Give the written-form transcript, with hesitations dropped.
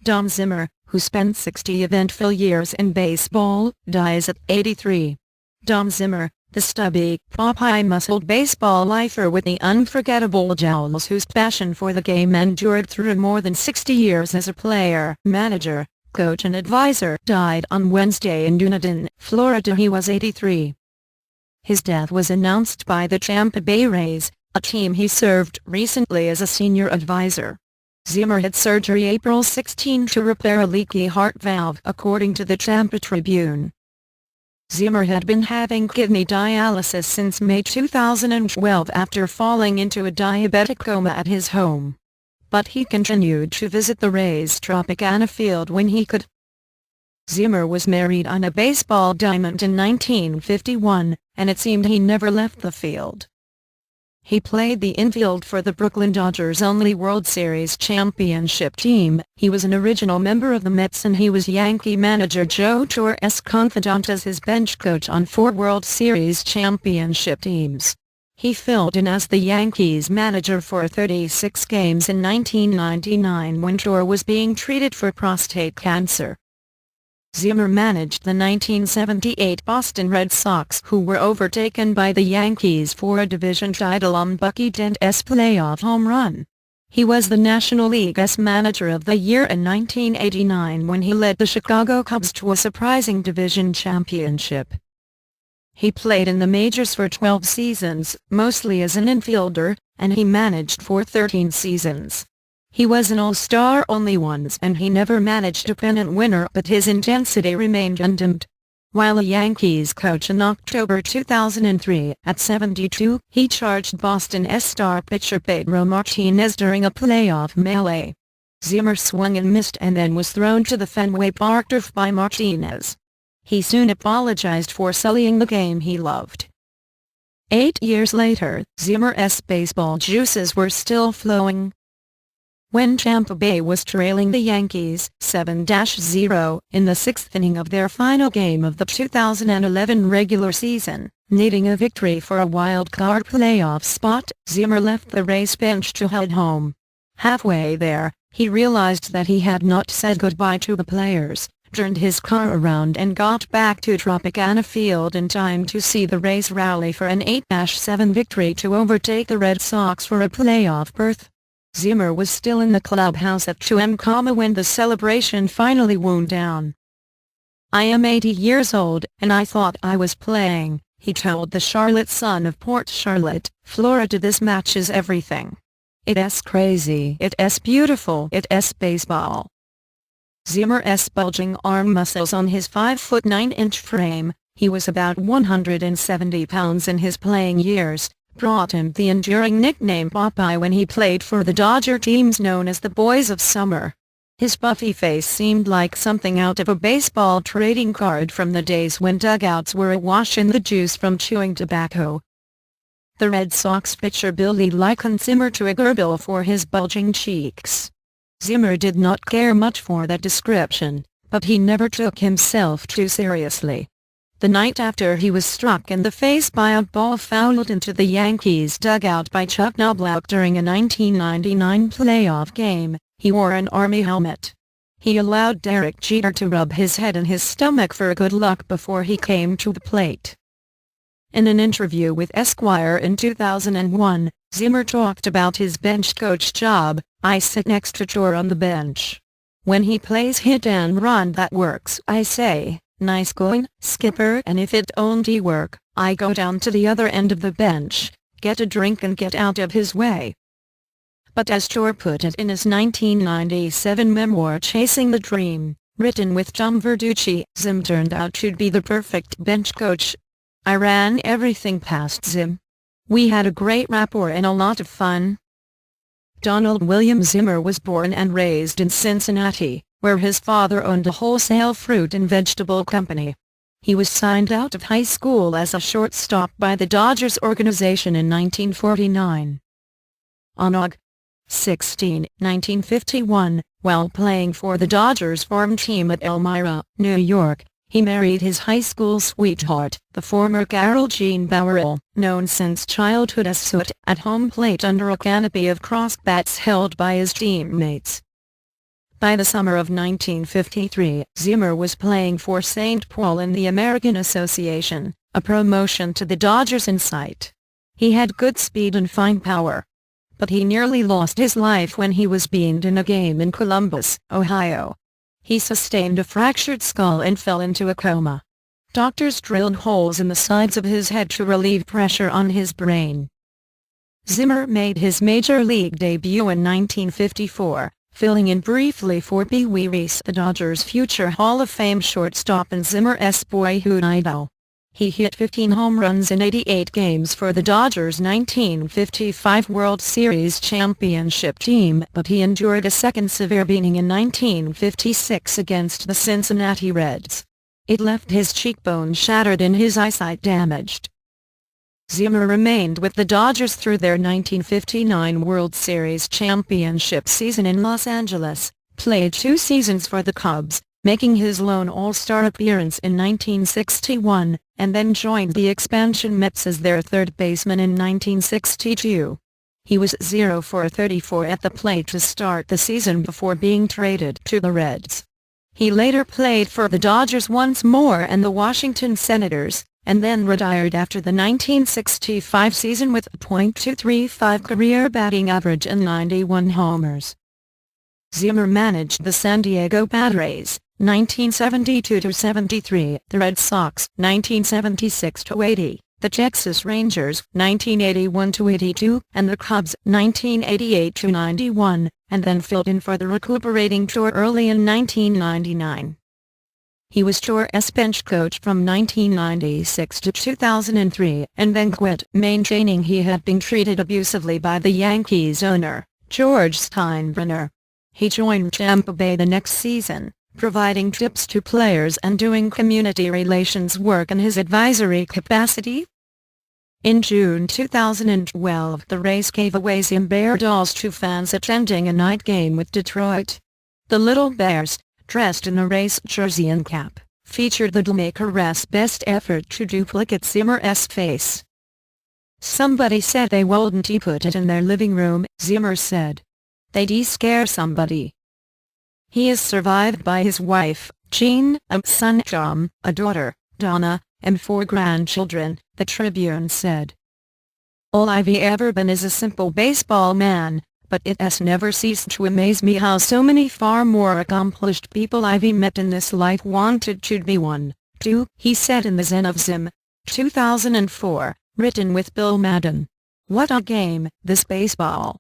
Don Zimmer, who spent 60 eventful years in baseball, dies at 83. Don Zimmer, the stubby, Popeye-muscled baseball lifer with the unforgettable jowls whose passion for the game endured through more than 60 years as a player, manager, coach and advisor, died on Wednesday in Dunedin, Florida. He was 83. His death was announced by the Tampa Bay Rays, a team he served recently as a senior advisor. Zimmer had surgery April 16 to repair a leaky heart valve, according to the Tampa Tribune. Zimmer had been having kidney dialysis since May 2012 after falling into a diabetic coma at his home. But he continued to visit the Rays' Tropicana field when he could. Zimmer was married on a baseball diamond in 1951, and it seemed he never left the field. He played the infield for the Brooklyn Dodgers' only World Series championship team. He was an original member of the Mets, and he was Yankee manager Joe Torre's confidant as his bench coach on 4 World Series championship teams. He filled in as the Yankees manager for 36 games in 1999 when Torre was being treated for prostate cancer. Zimmer managed the 1978 Boston Red Sox, who were overtaken by the Yankees for a division title on Bucky Dent's playoff home run. He was the National League's Manager of the Year in 1989 when he led the Chicago Cubs to a surprising division championship. He played in the majors for 12 seasons, mostly as an infielder, and he managed for 13 seasons. He was an all-star only once, and he never managed a pennant winner, but his intensity remained undimmed. While a Yankees coach in October 2003, at 72, he charged Boston's star pitcher Pedro Martinez during a playoff melee. Zimmer swung and missed and then was thrown to the Fenway Park turf by Martinez. He soon apologized for sullying the game he loved. 8 years later, Zimmer's baseball juices were still flowing. When Tampa Bay was trailing the Yankees 7-0 in the 6th inning of their final game of the 2011 regular season, needing a victory for a wild-card playoff spot, Zimmer left the Rays bench to head home. Halfway there, he realized that he had not said goodbye to the players, turned his car around and got back to Tropicana Field in time to see the Rays rally for an 8-7 victory to overtake the Red Sox for a playoff berth. Zimmer was still in the clubhouse at 2 a.m. when the celebration finally wound down. "I am 80 years old, and I thought I was playing," he told the Charlotte Sun of Port Charlotte, Florida. "This match is everything. It's crazy, it's beautiful, it's baseball." Zimmer's bulging arm muscles on his 5'9" frame, he was about 170 pounds in his playing years, brought him the enduring nickname Popeye when he played for the Dodger teams known as the Boys of Summer. His puffy face seemed like something out of a baseball trading card from the days when dugouts were awash in the juice from chewing tobacco. The Red Sox pitcher Billy likened Zimmer to a gerbil for his bulging cheeks. Zimmer did not care much for that description, but he never took himself too seriously. The night after he was struck in the face by a ball fouled into the Yankees dugout by Chuck Knobloch during a 1999 playoff game, he wore an Army helmet. He allowed Derek Jeter to rub his head and his stomach for good luck before he came to the plate. In an interview with Esquire in 2001, Zimmer talked about his bench coach job. "I sit next to Torre on the bench. When he plays hit and run that works, I say, 'Nice going, skipper,' and if it don't work, I go down to the other end of the bench, get a drink and get out of his way." But as Torre put it in his 1997 memoir Chasing the Dream, written with Tom Verducci, Zim turned out to be the perfect bench coach. "I ran everything past Zim. We had a great rapport and a lot of fun." Donald William Zimmer was born and raised in Cincinnati, where his father owned a wholesale fruit and vegetable company. He was signed out of high school as a shortstop by the Dodgers organization in 1949. On August 16, 1951, while playing for the Dodgers farm team at Elmira, New York, he married his high school sweetheart, the former Carol Jean Bowerill, known since childhood as Soot, at home plate under a canopy of crossbats held by his teammates. By the summer of 1953, Zimmer was playing for St. Paul in the American Association, a promotion to the Dodgers in sight. He had good speed and fine power. But he nearly lost his life when he was beamed in a game in Columbus, Ohio. He sustained a fractured skull and fell into a coma. Doctors drilled holes in the sides of his head to relieve pressure on his brain. Zimmer made his major league debut in 1954, filling in briefly for Pee Wee Reese, the Dodgers' future Hall of Fame shortstop and Zimmer's boyhood idol. He hit 15 home runs in 88 games for the Dodgers' 1955 World Series championship team, but he endured a second severe beating in 1956 against the Cincinnati Reds. It left his cheekbone shattered and his eyesight damaged. Zimmer remained with the Dodgers through their 1959 World Series championship season in Los Angeles, played 2 seasons for the Cubs, making his lone All-Star appearance in 1961, and then joined the expansion Mets as their third baseman in 1962. He was 0 for 34 at the plate to start the season before being traded to the Reds. He later played for the Dodgers once more and the Washington Senators, and then retired after the 1965 season with a .235 career batting average and 91 homers. Zimmer managed the San Diego Padres, 1972-73, the Red Sox, 1976-80, the Texas Rangers, 1981-82, and the Cubs, 1988-91, and then filled in for the recuperating tour early in 1999. He was Tour's bench coach from 1996 to 2003, and then quit, maintaining he had been treated abusively by the Yankees owner, George Steinbrenner. He joined Tampa Bay the next season, providing tips to players and doing community relations work in his advisory capacity. In June 2012, the Rays gave away Zimmer dolls to fans attending a night game with Detroit. The Little Bears, dressed in a Rays jersey and cap, featured the dollmaker's best effort to duplicate Zimmer's face. "Somebody said they wouldn't put it in their living room," Zimmer said. "They'd scare somebody." He is survived by his wife, Jean, a son Tom, a daughter, Donna, and 4 grandchildren, the Tribune said. "All I've ever been is a simple baseball man, but it has never ceased to amaze me how so many far more accomplished people I've met in this life wanted to be one, too," he said in The Zen of Zim, 2004, written with Bill Madden. "What a game, this baseball."